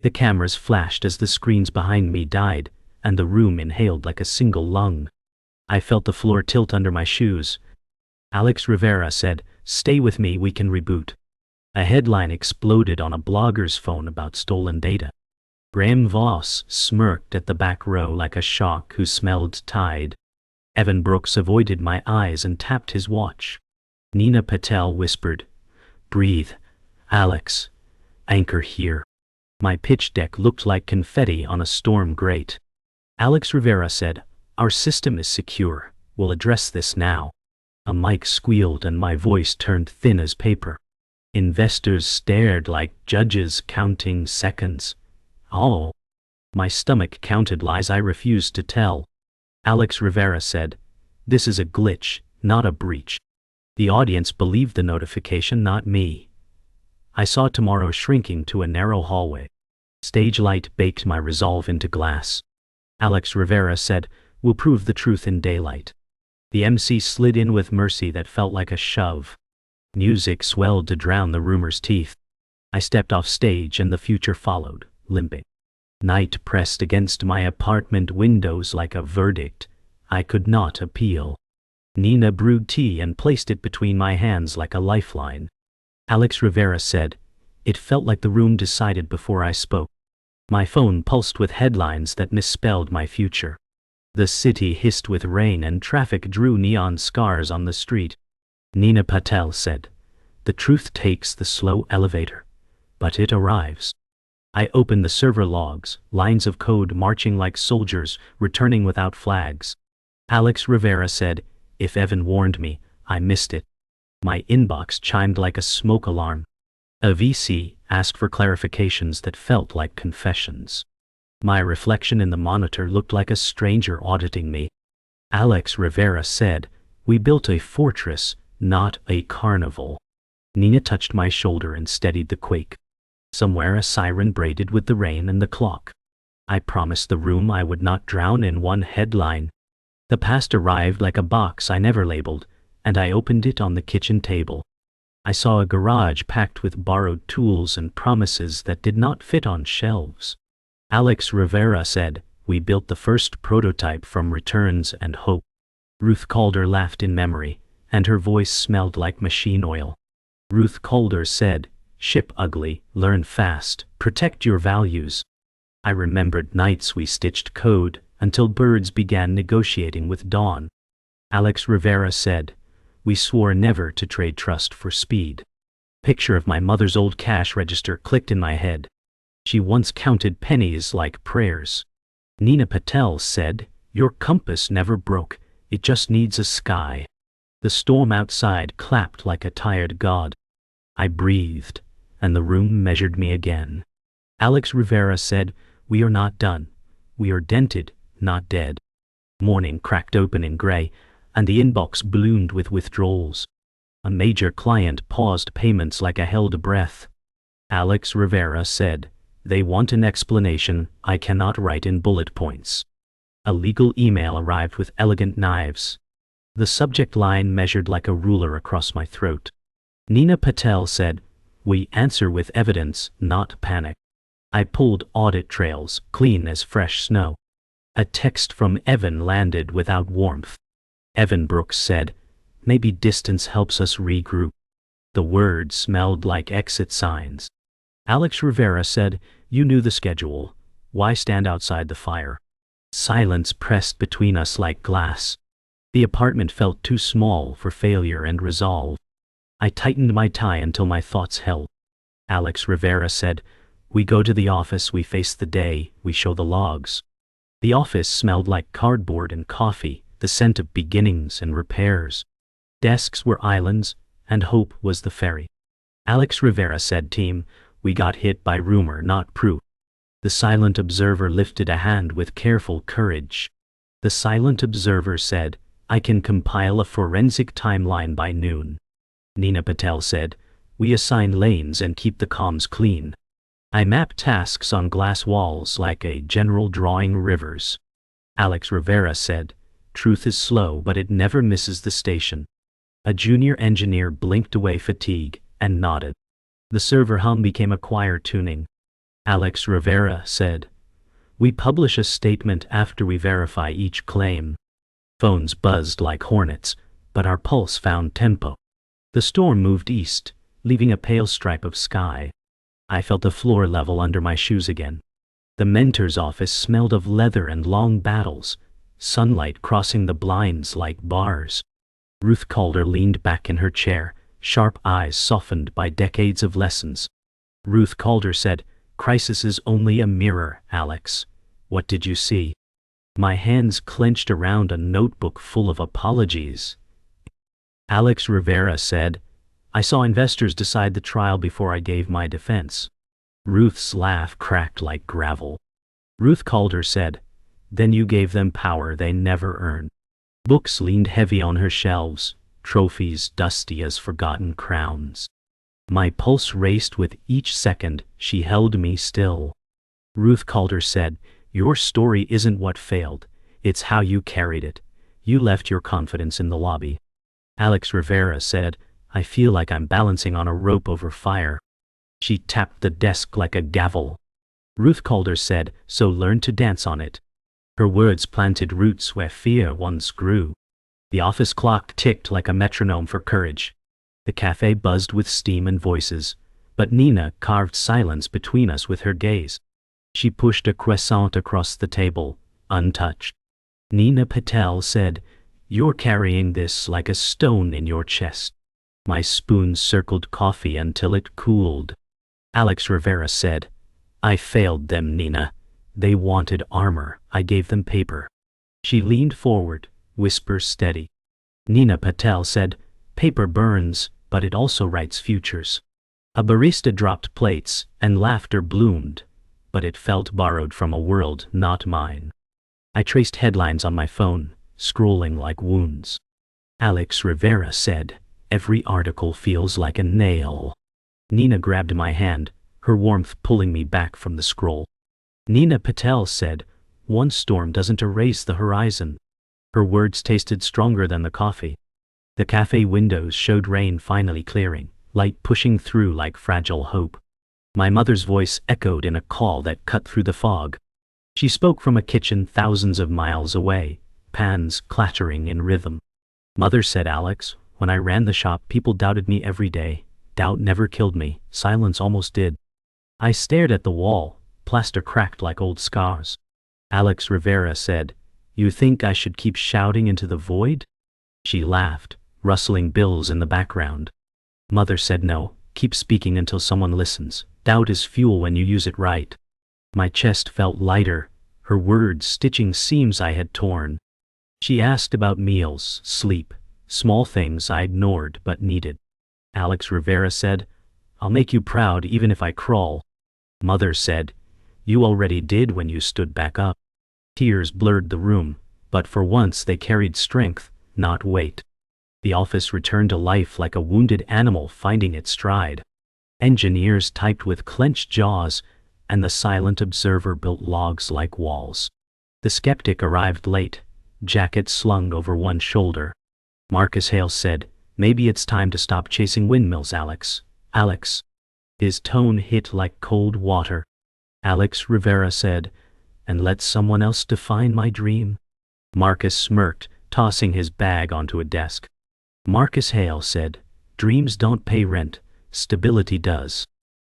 The cameras flashed as the screens behind me died, and the room inhaled like a single lung. I felt the floor tilt under my shoes. Alex Rivera said, "Stay with me, we can reboot." A headline exploded on a blogger's phone about stolen data. Graham Voss smirked at the back row like a shark who smelled tide. Evan Brooks avoided my eyes and tapped his watch. Nina Patel whispered, "Breathe, Alex. Anchor here." My pitch deck looked like confetti on a storm grate. Alex Rivera said, "Our system is secure. We'll address this now." A mic squealed and my voice turned thin as paper. Investors stared like judges counting seconds. Oh. My stomach counted lies I refused to tell. Alex Rivera said, "This is a glitch, not a breach." The audience believed the notification, not me. I saw tomorrow shrinking to a narrow hallway. Stage light baked my resolve into glass. Alex Rivera said, "We'll prove the truth in daylight." The MC slid in with mercy that felt like a shove. Music swelled to drown the rumor's teeth. I stepped off stage and the future followed, limping. Night pressed against my apartment windows like a verdict. I could not appeal. Nina brewed tea and placed it between my hands like a lifeline. Alex Rivera said, "It felt like the room decided before I spoke." My phone pulsed with headlines that misspelled my future. The city hissed with rain and traffic drew neon scars on the street. Nina Patel said, "The truth takes the slow elevator, but it arrives." I opened the server logs, lines of code marching like soldiers, returning without flags. Alex Rivera said, "If Evan warned me, I missed it." My inbox chimed like a smoke alarm. A VC asked for clarifications that felt like confessions. My reflection in the monitor looked like a stranger auditing me. Alex Rivera said, "We built a fortress, not a carnival." Nina touched my shoulder and steadied the quake. Somewhere a siren braided with the rain and the clock. I promised the room I would not drown in one headline. The past arrived like a box I never labeled, and I opened it on the kitchen table. I saw a garage packed with borrowed tools and promises that did not fit on shelves. Alex Rivera said, "We built the first prototype from returns and hope." Ruth Calder laughed in memory, and her voice smelled like machine oil. Ruth Calder said, "Ship ugly, learn fast, protect your values." I remembered nights we stitched code until birds began negotiating with dawn. Alex Rivera said, "We swore never to trade trust for speed." Picture of my mother's old cash register clicked in my head. She once counted pennies like prayers. Nina Patel said, "Your compass never broke, it just needs a sky." The storm outside clapped like a tired god. I breathed, and the room measured me again. Alex Rivera said, "We are not done. We are dented, not dead." Morning cracked open in gray, and the inbox ballooned with withdrawals. A major client paused payments like a held breath. Alex Rivera said, "They want an explanation I cannot write in bullet points." A legal email arrived with elegant knives. The subject line measured like a ruler across my throat. Nina Patel said, "We answer with evidence, not panic." I pulled audit trails, clean as fresh snow. A text from Evan landed without warmth. Evan Brooks said, "Maybe distance helps us regroup." The words smelled like exit signs. Alex Rivera said, "You knew the schedule. Why stand outside the fire?" Silence pressed between us like glass. The apartment felt too small for failure and resolve. I tightened my tie until my thoughts held. Alex Rivera said, "We go to the office, we face the day, we show the logs." The office smelled like cardboard and coffee, the scent of beginnings and repairs. Desks were islands, and hope was the ferry. Alex Rivera said, "Team, we got hit by rumor, not proof." The silent observer lifted a hand with careful courage. The silent observer said, "I can compile a forensic timeline by noon." Nina Patel said, "We assign lanes and keep the comms clean." I map tasks on glass walls like a general drawing rivers. Alex Rivera said, "Truth is slow, but it never misses the station." A junior engineer blinked away fatigue and nodded. The server hum became a choir tuning. Alex Rivera said. We publish a statement after we verify each claim. Phones buzzed like hornets, but our pulse found tempo. The storm moved east, leaving a pale stripe of sky. I felt the floor level under my shoes again. The mentor's office smelled of leather and long battles, sunlight crossing the blinds like bars. Ruth Calder leaned back in her chair, sharp eyes softened by decades of lessons. Ruth Calder said, "Crisis is only a mirror, Alex. What did you see?" My hands clenched around a notebook full of apologies. Alex Rivera said, "I saw investors decide the trial before I gave my defense." Ruth's laugh cracked like gravel. Ruth Calder said, "Then you gave them power they never earned." Books leaned heavy on her shelves, trophies dusty as forgotten crowns. My pulse raced with each second she held me still. Ruth Calder said, "Your story isn't what failed, it's how you carried it. You left your confidence in the lobby." Alex Rivera said, "I feel like I'm balancing on a rope over fire." She tapped the desk like a gavel. Ruth Calder said, "So learn to dance on it." Her words planted roots where fear once grew. The office clock ticked like a metronome for courage. The cafe buzzed with steam and voices, but Nina carved silence between us with her gaze. She pushed a croissant across the table, untouched. Nina Patel said, "You're carrying this like a stone in your chest." My spoon circled coffee until it cooled. Alex Rivera said, "I failed them, Nina. They wanted armor, I gave them paper." She leaned forward, whisper steady. Nina Patel said, "Paper burns, but it also writes futures." A barista dropped plates, and laughter bloomed, but it felt borrowed from a world not mine. I traced headlines on my phone, scrolling like wounds. Alex Rivera said, "Every article feels like a nail." Nina grabbed my hand, her warmth pulling me back from the scroll. Nina Patel said, "One storm doesn't erase the horizon." Her words tasted stronger than the coffee. The cafe windows showed rain finally clearing, light pushing through like fragile hope. My mother's voice echoed in a call that cut through the fog. She spoke from a kitchen thousands of miles away, pans clattering in rhythm. "Mother," said Alex, "when I ran the shop, people doubted me every day. Doubt never killed me, silence almost did." I stared at the wall, plaster cracked like old scars. Alex Rivera said, "You think I should keep shouting into the void?" She laughed, rustling bills in the background. Mother said, "No, keep speaking until someone listens. Doubt is fuel when you use it right." My chest felt lighter, her words stitching seams I had torn. She asked about meals, sleep, small things I ignored but needed. Alex Rivera said, "I'll make you proud even if I crawl." Mother said, "You already did when you stood back up." Tears blurred the room, but for once they carried strength, not weight. The office returned to life like a wounded animal finding its stride. Engineers typed with clenched jaws, and the silent observer built logs like walls. The skeptic arrived late, jacket slung over one shoulder. Marcus Hale said, "Maybe it's time to stop chasing windmills, Alex." "Alex." His tone hit like cold water. Alex Rivera said, "And let someone else define my dream." Marcus smirked, tossing his bag onto a desk. Marcus Hale said, "Dreams don't pay rent, stability does."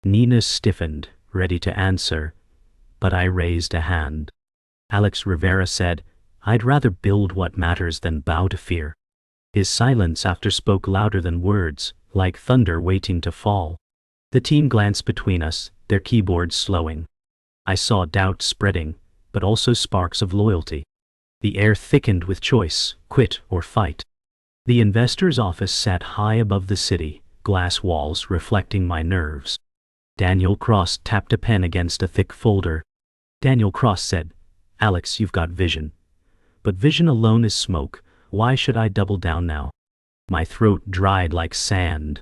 Nina stiffened, ready to answer, but I raised a hand. Alex Rivera said, "I'd rather build what matters than bow to fear." His silence after spoke louder than words, like thunder waiting to fall. The team glanced between us, their keyboards slowing. I saw doubt spreading, but also sparks of loyalty. The air thickened with choice, quit or fight. The investor's office sat high above the city, glass walls reflecting my nerves. Daniel Cross tapped a pen against a thick folder. Daniel Cross said, "Alex, you've got vision. But vision alone is smoke. Why should I double down now?" My throat dried like sand.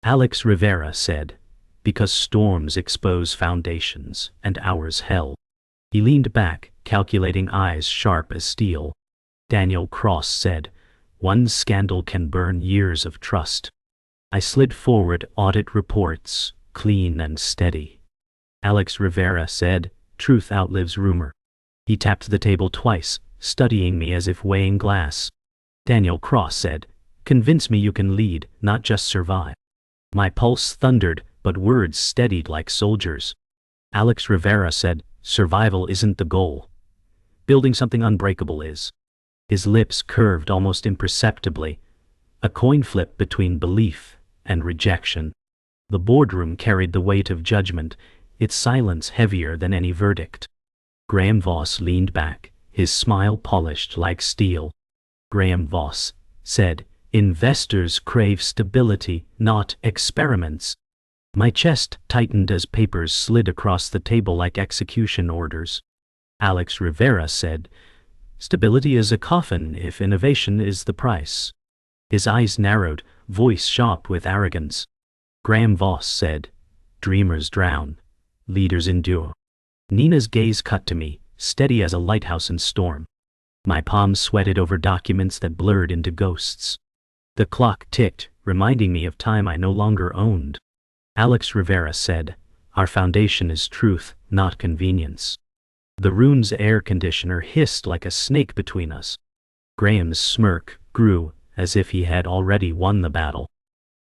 Alex Rivera said, "Because storms expose foundations, and ours hell." He leaned back, calculating eyes sharp as steel. Daniel Cross said, "One scandal can burn years of trust." I slid forward, audit reports, clean and steady. Alex Rivera said, truth outlives rumor. He tapped the table twice, studying me as if weighing glass. Daniel Cross said, convince me you can lead, not just survive. My pulse thundered, but words steadied like soldiers. Alex Rivera said, survival isn't the goal. Building something unbreakable is. His lips curved almost imperceptibly, a coin flip between belief and rejection. The boardroom carried the weight of judgment, its silence heavier than any verdict. Graham Voss leaned back, his smile polished like steel. Graham Voss said, investors crave stability, not experiments. My chest tightened as papers slid across the table like execution orders. Alex Rivera said, stability is a coffin if innovation is the price. His eyes narrowed, voice sharp with arrogance. Graham Voss said, dreamers drown, leaders endure. Nina's gaze cut to me, steady as a lighthouse in storm. My palms sweated over documents that blurred into ghosts. The clock ticked, reminding me of time I no longer owned. Alex Rivera said, our foundation is truth, not convenience. The room's air conditioner hissed like a snake between us. Graham's smirk grew, as if he had already won the battle.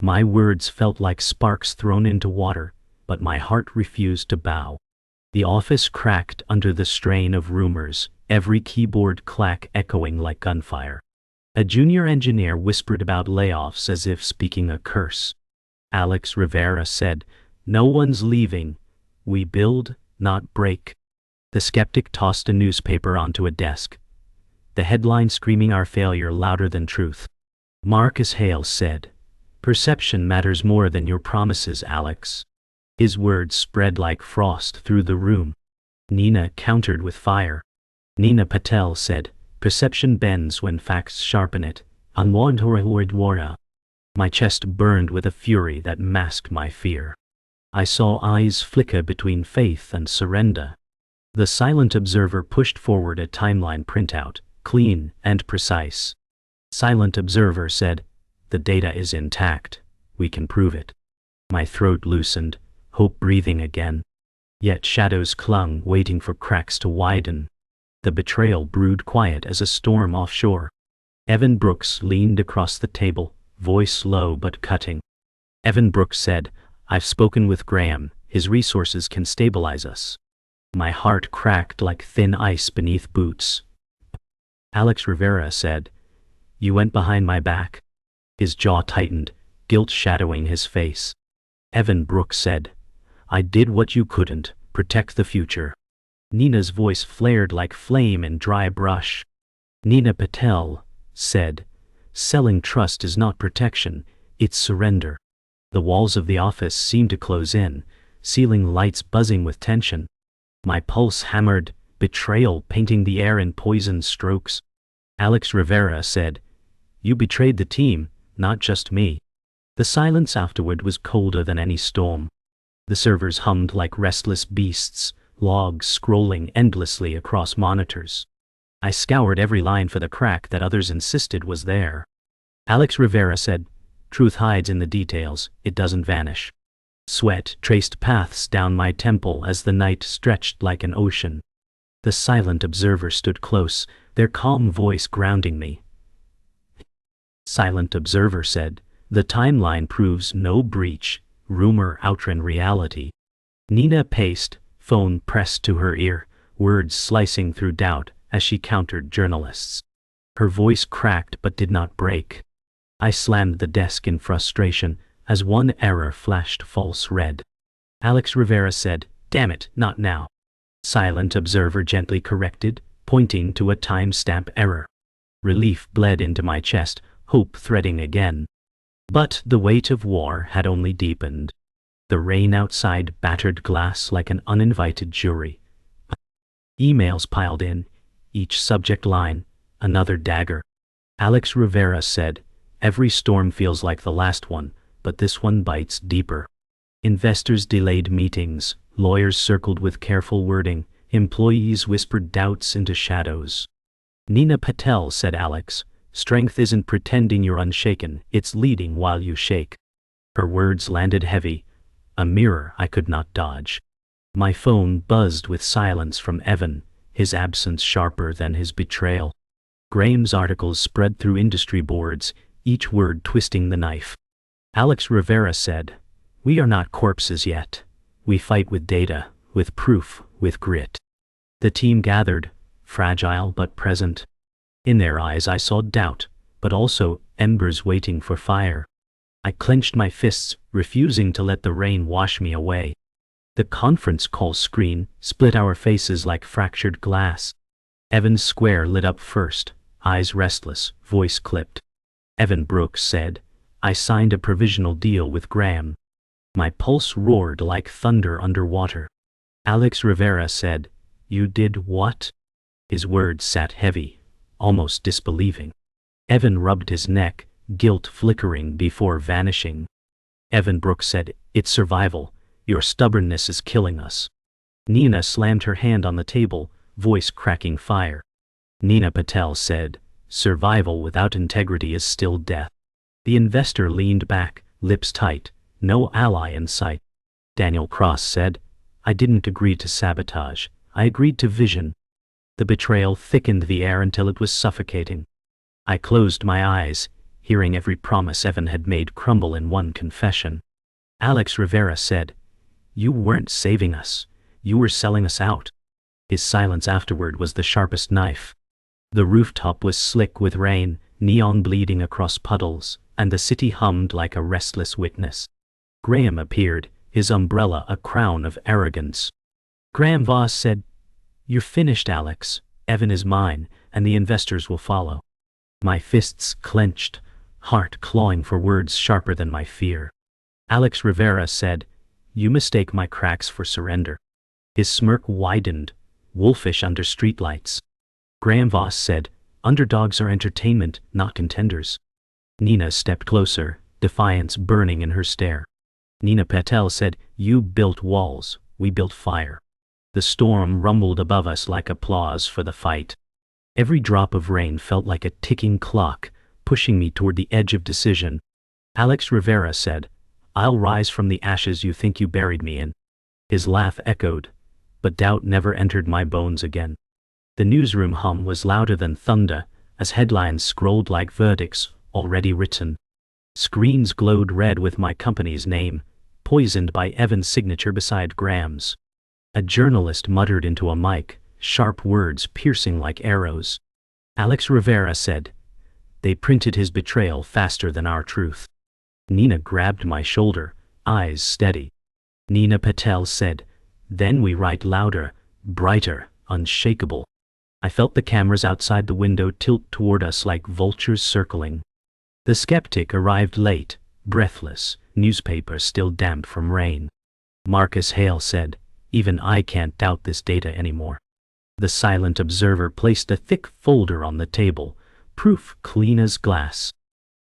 My words felt like sparks thrown into water, but my heart refused to bow. The office cracked under the strain of rumors, every keyboard clack echoing like gunfire. A junior engineer whispered about layoffs as if speaking a curse. Alex Rivera said, no one's leaving. We build, not break. The skeptic tossed a newspaper onto a desk, the headline screaming our failure louder than truth. Marcus Hale said, perception matters more than your promises, Alex. His words spread like frost through the room. Nina countered with fire. Nina Patel said, perception bends when facts sharpen it. My chest burned with a fury that masked my fear. I saw eyes flicker between faith and surrender. The silent observer pushed forward a timeline printout, clean and precise. Silent observer said, the data is intact. We can prove it. My throat loosened, hope breathing again. Yet shadows clung, waiting for cracks to widen. The betrayal brewed quiet as a storm offshore. Evan Brooks leaned across the table, voice low but cutting. Evan Brooks said, I've spoken with Graham. His resources can stabilize us. My heart cracked like thin ice beneath boots. Alex Rivera said, you went behind my back. His jaw tightened, guilt shadowing his face. Evan Brooks said, I did what you couldn't, protect the future. Nina's voice flared like flame in dry brush. Nina Patel said, selling trust is not protection, it's surrender. The walls of the office seemed to close in, ceiling lights buzzing with tension. My pulse hammered, betrayal painting the air in poison strokes. Alex Rivera said, you betrayed the team, not just me. The silence afterward was colder than any storm. The servers hummed like restless beasts, logs scrolling endlessly across monitors. I scoured every line for the crack that others insisted was there. Alex Rivera said, truth hides in the details, it doesn't vanish. Sweat traced paths down my temple as the night stretched like an ocean. The silent observer stood close, their calm voice grounding me. Silent observer said, the timeline proves no breach, rumor outran reality. Nina paced, phone pressed to her ear, words slicing through doubt as she countered journalists. Her voice cracked but did not break. I slammed the desk in frustration as one error flashed false red. Alex Rivera said, damn it, not now. Silent observer gently corrected, pointing to a timestamp error. Relief bled into my chest, hope threading again. But the weight of war had only deepened. The rain outside battered glass like an uninvited jury. Emails piled in, each subject line, another dagger. Alex Rivera said, every storm feels like the last one, but this one bites deeper. Investors delayed meetings, lawyers circled with careful wording, employees whispered doubts into shadows. Nina Patel said, Alex, strength isn't pretending you're unshaken, it's leading while you shake. Her words landed heavy, a mirror I could not dodge. My phone buzzed with silence from Evan, his absence sharper than his betrayal. Graham's articles spread through industry boards, each word twisting the knife. Alex Rivera said, "We are not corpses yet. We fight with data, with proof, with grit." The team gathered, fragile but present. In their eyes I saw doubt, but also embers waiting for fire. I clenched my fists, refusing to let the rain wash me away. The conference call screen split our faces like fractured glass. Evan's square lit up first, eyes restless, voice clipped. Evan Brooks said, "I signed a provisional deal with Graham." My pulse roared like thunder underwater. Alex Rivera said, "You did what?" His words sat heavy, almost disbelieving. Evan rubbed his neck, guilt flickering before vanishing. Evan Brooks said, "It's survival. Your stubbornness is killing us." Nina slammed her hand on the table, voice cracking fire. Nina Patel said, "Survival without integrity is still death." The investor leaned back, lips tight, no ally in sight. Daniel Cross said, "I didn't agree to sabotage. I agreed to vision." The betrayal thickened the air until it was suffocating. I closed my eyes, hearing every promise Evan had made crumble in one confession. Alex Rivera said, "You weren't saving us. You were selling us out." His silence afterward was the sharpest knife. The rooftop was slick with rain, neon bleeding across puddles, and the city hummed like a restless witness. Graham appeared, his umbrella a crown of arrogance. Graham Voss said, "You're finished, Alex. Evan is mine, and the investors will follow." My fists clenched, heart clawing for words sharper than my fear. Alex Rivera said, "You mistake my cracks for surrender." His smirk widened, wolfish under streetlights. Graham Voss said, "Underdogs are entertainment, not contenders." Nina stepped closer, defiance burning in her stare. Nina Patel said, "You built walls, we built fire." The storm rumbled above us like applause for the fight. Every drop of rain felt like a ticking clock, pushing me toward the edge of decision. Alex Rivera said, "I'll rise from the ashes you think you buried me in." His laugh echoed, but doubt never entered my bones again. The newsroom hum was louder than thunder, as headlines scrolled like verdicts already written. Screens glowed red with my company's name, poisoned by Evan's signature beside Graham's. A journalist muttered into a mic, sharp words piercing like arrows. Alex Rivera said, "They printed his betrayal faster than our truth." Nina grabbed my shoulder, eyes steady. Nina Patel said, "Then we write louder, brighter, unshakable." I felt the cameras outside the window tilt toward us like vultures circling. The skeptic arrived late, breathless, newspaper still damp from rain. Marcus Hale said, "Even I can't doubt this data anymore." The silent observer placed a thick folder on the table, proof clean as glass.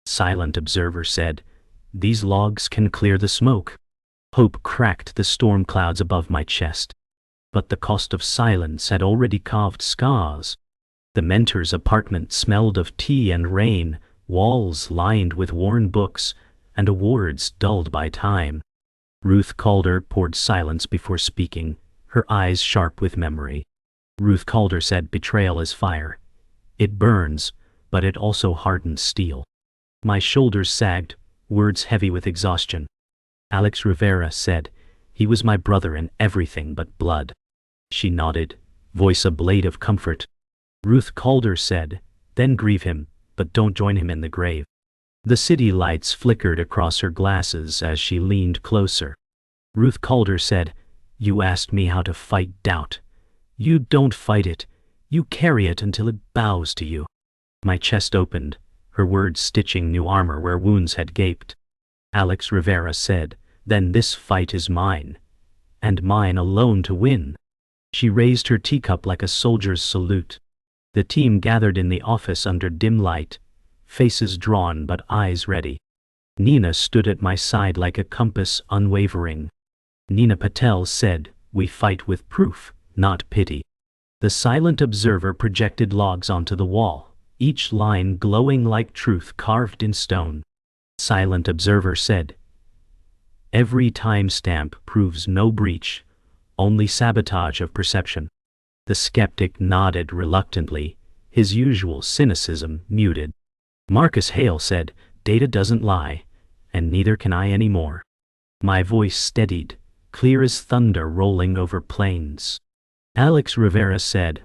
Silent observer said, "These logs can clear the smoke." Hope cracked the storm clouds above my chest. But the cost of silence had already carved scars. The mentor's apartment smelled of tea and rain, walls lined with worn books, and awards dulled by time. Ruth Calder poured silence before speaking, her eyes sharp with memory. Ruth Calder said, "Betrayal is fire. It burns, but it also hardens steel." My shoulders sagged, words heavy with exhaustion. Alex Rivera said, "He was my brother in everything but blood." She nodded, voice a blade of comfort. Ruth Calder said, "Then grieve him, but don't join him in the grave." The city lights flickered across her glasses as she leaned closer. Ruth Calder said, "You asked me how to fight doubt. You don't fight it, you carry it until it bows to you." My chest opened, her words stitching new armor where wounds had gaped. Alex Rivera said, "Then this fight is mine, and mine alone to win." She raised her teacup like a soldier's salute. The team gathered in the office under dim light, faces drawn but eyes ready. Nina stood at my side like a compass unwavering. Nina Patel said, "We fight with proof, not pity." The silent observer projected logs onto the wall, each line glowing like truth carved in stone. Silent observer said, "Every timestamp proves no breach, only sabotage of perception. The skeptic nodded reluctantly, his usual cynicism muted. Marcus Hale said, "Data doesn't lie, and neither can I anymore." My voice steadied, clear as thunder rolling over plains. Alex Rivera said,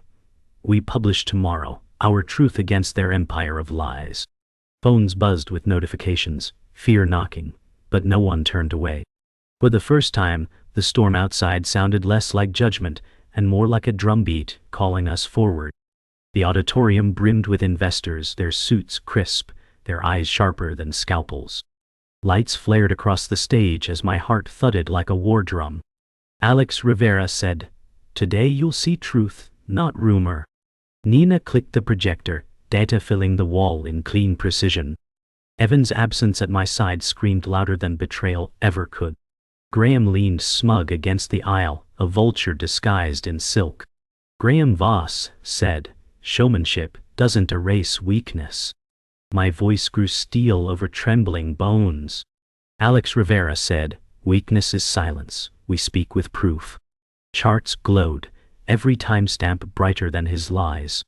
"We publish tomorrow, our truth against their empire of lies." Phones buzzed with notifications, fear knocking, but no one turned away. For the first time, the storm outside sounded less like judgment and more like a drumbeat calling us forward. The auditorium brimmed with investors, their suits crisp, their eyes sharper than scalpels. Lights flared across the stage as my heart thudded like a war drum. Alex Rivera said, "Today you'll see truth, not rumor." Nina clicked the projector, data filling the wall in clean precision. Evan's absence at my side screamed louder than betrayal ever could. Graham leaned smug against the aisle, a vulture disguised in silk. Graham Voss said, "Showmanship doesn't erase weakness." My voice grew steel over trembling bones. Alex Rivera said, "Weakness is silence, we speak with proof." Charts glowed, every timestamp brighter than his lies.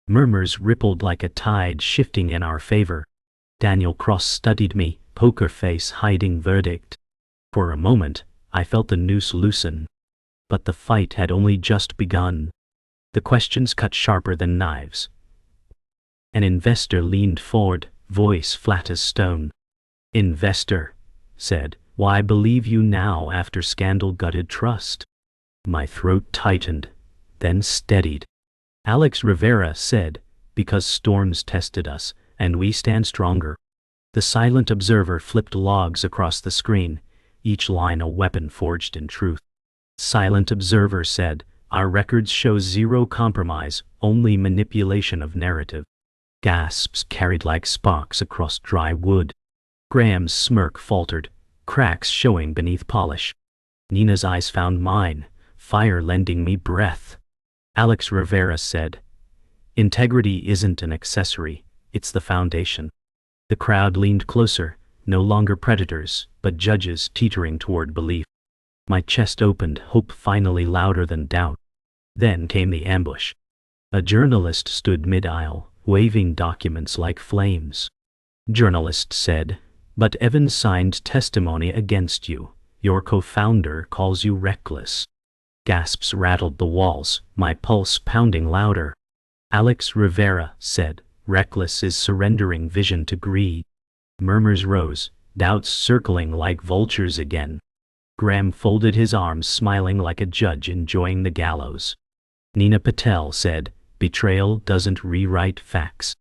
Murmurs rippled like a tide shifting in our favor. Daniel Cross studied me, poker face hiding verdict. For a moment, I felt the noose loosen. But the fight had only just begun. The questions cut sharper than knives. An investor leaned forward, voice flat as stone. "Investor," said, "why believe you now after scandal-gutted trust?" My throat tightened, then steadied. Alex Rivera said, "Because storms tested us, and we stand stronger." The silent observer flipped logs across the screen, each line a weapon forged in truth. Silent observer said, "Our records show zero compromise, only manipulation of narrative." Gasps carried like sparks across dry wood. Graham's smirk faltered, cracks showing beneath polish. Nina's eyes found mine, fire lending me breath. Alex Rivera said, "Integrity isn't an accessory, it's the foundation." The crowd leaned closer, no longer predators, but judges teetering toward belief. My chest opened, hope finally louder than doubt. Then came the ambush. A journalist stood mid-aisle, waving documents like flames. Journalist said, "But Evans signed testimony against you. Your co-founder calls you reckless." Gasps rattled the walls, my pulse pounding louder. Alex Rivera said, "Reckless is surrendering vision to greed." Murmurs rose, doubts circling like vultures again. Graham folded his arms, smiling like a judge enjoying the gallows. Nina Patel said, "Betrayal doesn't rewrite facts."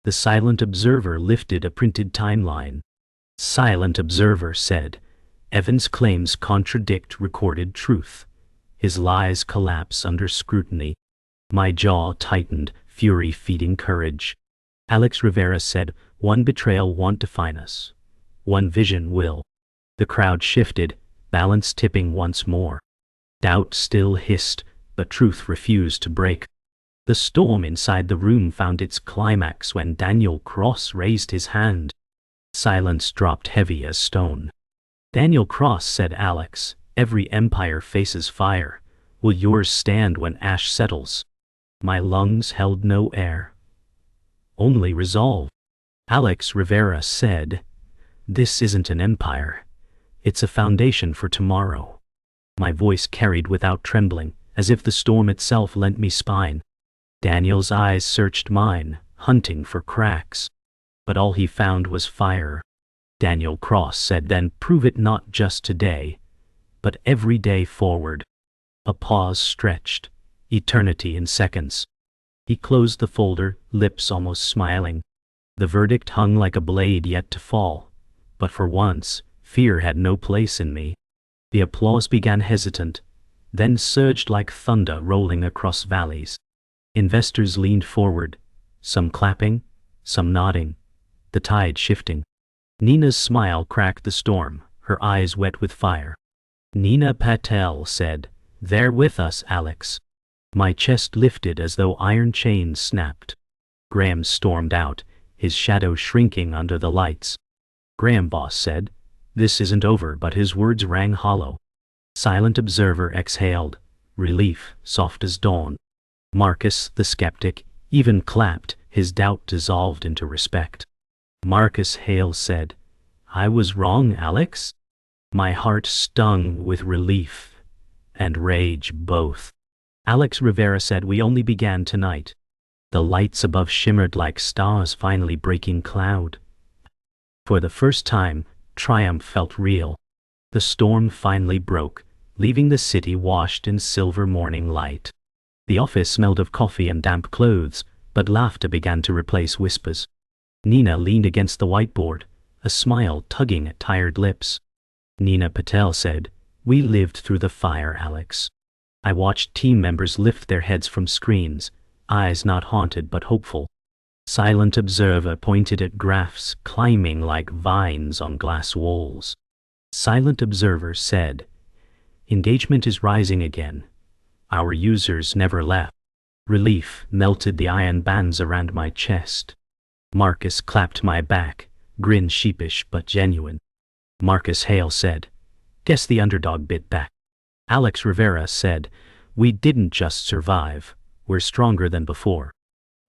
The silent observer lifted a printed timeline. Silent observer said, "Evans' claims contradict recorded truth. His lies collapse under scrutiny." My jaw tightened, fury feeding courage. Alex Rivera said, "One betrayal won't define us. One vision will." The crowd shifted, balance tipping once more. Doubt still hissed, but truth refused to break. The storm inside the room found its climax when Daniel Cross raised his hand. Silence dropped heavy as stone. "Daniel Cross," said Alex, "every empire faces fire. Will yours stand when ash settles?" My lungs held no air. Only resolve. Alex Rivera said, "This isn't an empire. It's a foundation for tomorrow." My voice carried without trembling, as if the storm itself lent me spine. Daniel's eyes searched mine, hunting for cracks. But all he found was fire. Daniel Cross said, "Then prove it not just today, but every day forward." A pause stretched, eternity in seconds. He closed the folder, lips almost smiling. The verdict hung like a blade yet to fall. But for once, fear had no place in me. The applause began hesitant, then surged like thunder rolling across valleys. Investors leaned forward, some clapping, some nodding, the tide shifting. Nina's smile cracked the storm, her eyes wet with fire. Nina Patel said, "They're with us, Alex." My chest lifted as though iron chains snapped. Graham stormed out, his shadow shrinking under the lights. Graham Boss said, "This isn't over," but his words rang hollow. Silent observer exhaled, relief, soft as dawn. Marcus, the skeptic, even clapped, his doubt dissolved into respect. Marcus Hale said, "I was wrong, Alex?" My heart stung with relief and rage both. Alex Rivera said, "We only began tonight." The lights above shimmered like stars finally breaking cloud. For the first time, triumph felt real. The storm finally broke, leaving the city washed in silver morning light. The office smelled of coffee and damp clothes, but laughter began to replace whispers. Nina leaned against the whiteboard, a smile tugging at tired lips. Nina Patel said, "We lived through the fire, Alex." I watched team members lift their heads from screens, eyes not haunted but hopeful. Silent observer pointed at graphs climbing like vines on glass walls. Silent observer said, "Engagement is rising again. Our users never left." Relief melted the iron bands around my chest. Marcus clapped my back, grin sheepish but genuine. Marcus Hale said, "Guess the underdog bit back." Alex Rivera said, "We didn't just survive, we're stronger than before."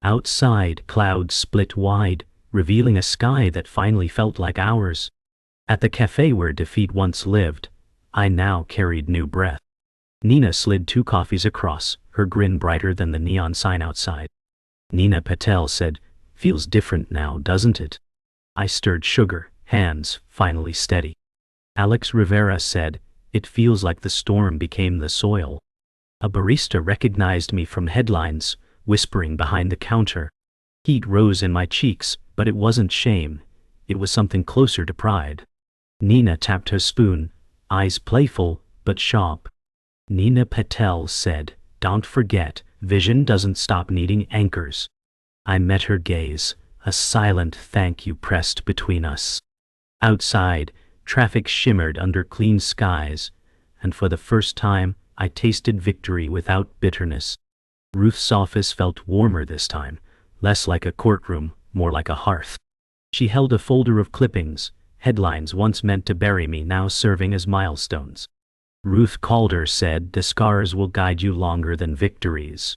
Outside, clouds split wide, revealing a sky that finally felt like ours. At the cafe where defeat once lived, I now carried new breath. Nina slid 2 coffees across, her grin brighter than the neon sign outside. Nina Patel said, "Feels different now, doesn't it?" I stirred sugar, hands finally steady. Alex Rivera said, "It feels like the storm became the soil." A barista recognized me from headlines, whispering behind the counter. Heat rose in my cheeks, but it wasn't shame. It was something closer to pride. Nina tapped her spoon, eyes playful but sharp. Nina Patel said, "Don't forget, vision doesn't stop needing anchors." I met her gaze, a silent thank you pressed between us. Outside, traffic shimmered under clean skies, and for the first time, I tasted victory without bitterness. Ruth's office felt warmer this time, less like a courtroom, more like a hearth. She held a folder of clippings, headlines once meant to bury me now serving as milestones. Ruth Calder said, "The scars will guide you longer than victories."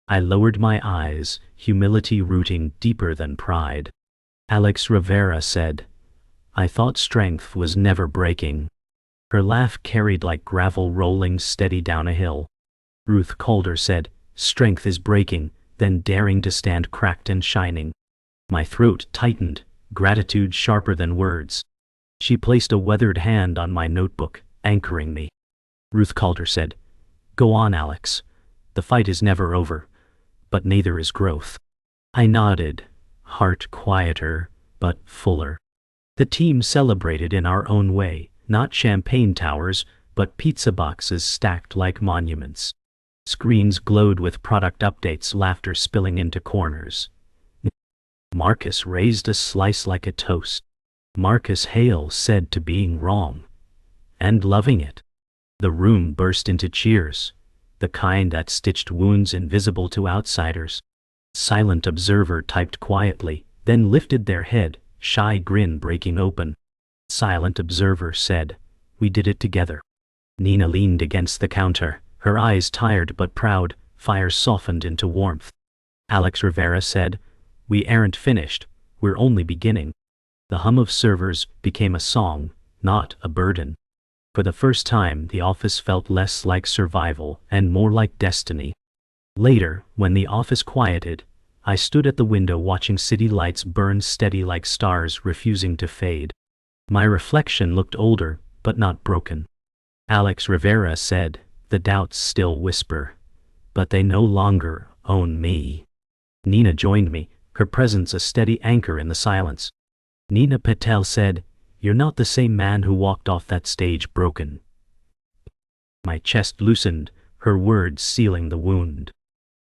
I lowered my eyes, humility rooting deeper than pride. Alex Rivera said, "I thought strength was never breaking." Her laugh carried like gravel rolling steady down a hill. Ruth Calder said, "Strength is breaking, then daring to stand cracked and shining." My throat tightened, gratitude sharper than words. She placed a weathered hand on my notebook, anchoring me. Ruth Calder said, "Go on, Alex. The fight is never over, but neither is growth." I nodded, heart quieter, but fuller. The team celebrated in our own way, not champagne towers, but pizza boxes stacked like monuments. Screens glowed with product updates, laughter spilling into corners. Marcus raised a slice like a toast. Marcus Hale said to being wrong and loving it. The room burst into cheers, the kind that stitched wounds invisible to outsiders. Silent observer typed quietly, then lifted their head, shy grin breaking open. Silent observer said, "We did it together." Nina leaned against the counter, her eyes tired but proud, fire softened into warmth. Alex Rivera said, "We aren't finished, we're only beginning." The hum of servers became a song, not a burden. For the first time, the office felt less like survival and more like destiny. Later, when the office quieted, I stood at the window watching city lights burn steady like stars refusing to fade. My reflection looked older, but not broken. Alex Rivera said, "The doubts still whisper, but they no longer own me." Nina joined me, her presence a steady anchor in the silence. Nina Patel said, "You're not the same man who walked off that stage broken." My chest loosened, her words sealing the wound.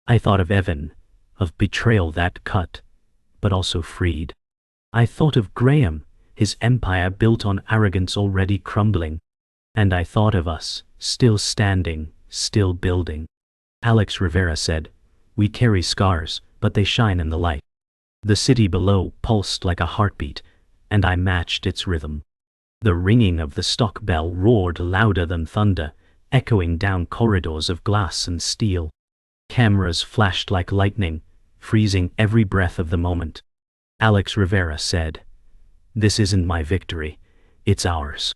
I thought of Evan, of betrayal that cut, but also freed. I thought of Graham, his empire built on arrogance already crumbling. And I thought of us, still standing, still building. Alex Rivera said, "We carry scars, but they shine in the light." The city below pulsed like a heartbeat, and I matched its rhythm. The ringing of the stock bell roared louder than thunder, echoing down corridors of glass and steel. Cameras flashed like lightning, freezing every breath of the moment. Alex Rivera said, "This isn't my victory, it's ours."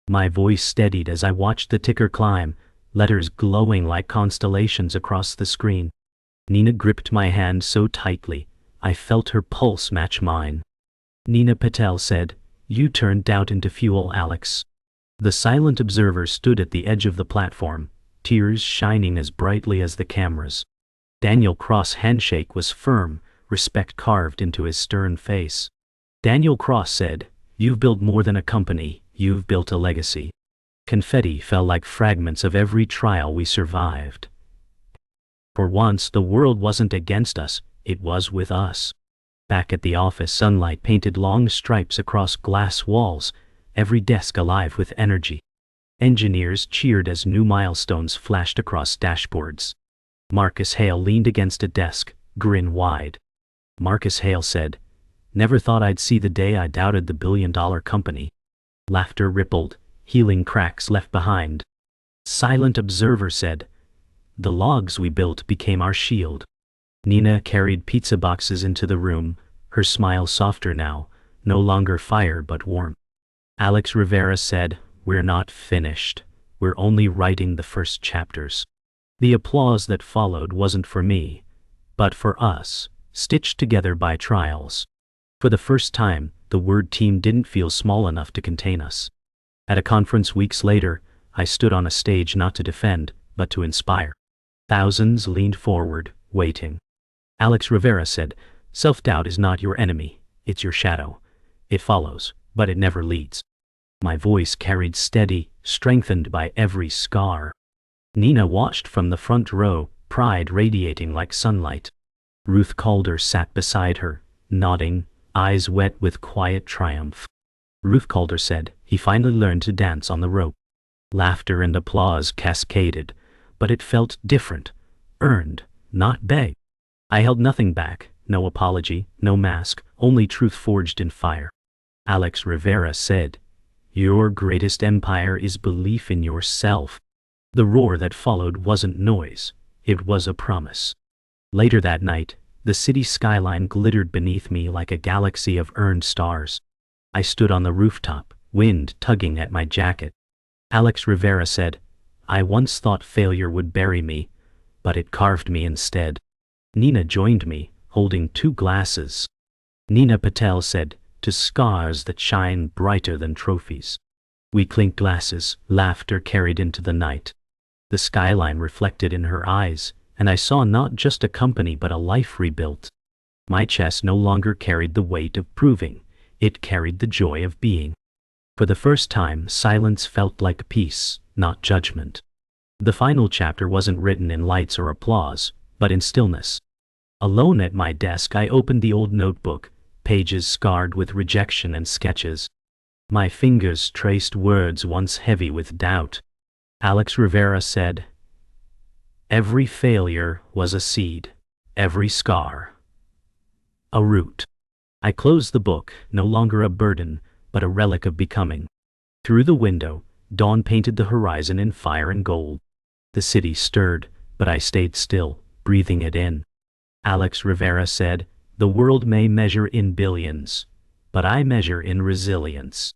My voice steadied as I watched the ticker climb, letters glowing like constellations across the screen. Nina gripped my hand so tightly, I felt her pulse match mine. Nina Patel said, "You turned doubt into fuel, Alex." The silent observer stood at the edge of the platform, tears shining as brightly as the cameras. Daniel Cross' handshake was firm, respect carved into his stern face. Daniel Cross said, "You've built more than a company, you've built a legacy." Confetti fell like fragments of every trial we survived. For once, the world wasn't against us, it was with us. Back at the office, sunlight painted long stripes across glass walls, every desk alive with energy. Engineers cheered as new milestones flashed across dashboards. Marcus Hale leaned against a desk, grin wide. Marcus Hale said, "Never thought I'd see the day I doubted the billion-dollar company." Laughter rippled, healing cracks left behind. Silent observer said, "The logs we built became our shield." Nina carried pizza boxes into the room, her smile softer now, no longer fire but warmth. Alex Rivera said, "We're not finished. We're only writing the first chapters." The applause that followed wasn't for me, but for us, stitched together by trials. For the first time, the word team didn't feel small enough to contain us. At a conference weeks later, I stood on a stage not to defend, but to inspire. Thousands leaned forward, waiting. Alex Rivera said, "Self-doubt is not your enemy, it's your shadow. It follows, but it never leads." My voice carried steady, strengthened by every scar. Nina watched from the front row, pride radiating like sunlight. Ruth Calder sat beside her, nodding, eyes wet with quiet triumph. Ruth Calder said, "He finally learned to dance on the rope." Laughter and applause cascaded, but it felt different, earned, not begged. I held nothing back, no apology, no mask, only truth forged in fire. Alex Rivera said, "Your greatest empire is belief in yourself." The roar that followed wasn't noise, it was a promise. Later that night, the city skyline glittered beneath me like a galaxy of earned stars. I stood on the rooftop, wind tugging at my jacket. Alex Rivera said, "I once thought failure would bury me, but it carved me instead." Nina joined me, holding 2 glasses. Nina Patel said, "To scars that shine brighter than trophies." We clinked glasses, laughter carried into the night. The skyline reflected in her eyes, and I saw not just a company but a life rebuilt. My chest no longer carried the weight of proving, it carried the joy of being. For the first time, silence felt like peace, not judgment. The final chapter wasn't written in lights or applause, but in stillness. Alone at my desk, I opened the old notebook, pages scarred with rejection and sketches. My fingers traced words once heavy with doubt. Alex Rivera said, "Every failure was a seed, every scar, a root." I closed the book, no longer a burden, but a relic of becoming. Through the window, dawn painted the horizon in fire and gold. The city stirred, but I stayed still, breathing it in. Alex Rivera said, "The world may measure in billions, but I measure in resilience."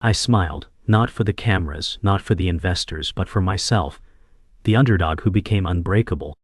I smiled, not for the cameras, not for the investors, but for myself, the underdog who became unbreakable.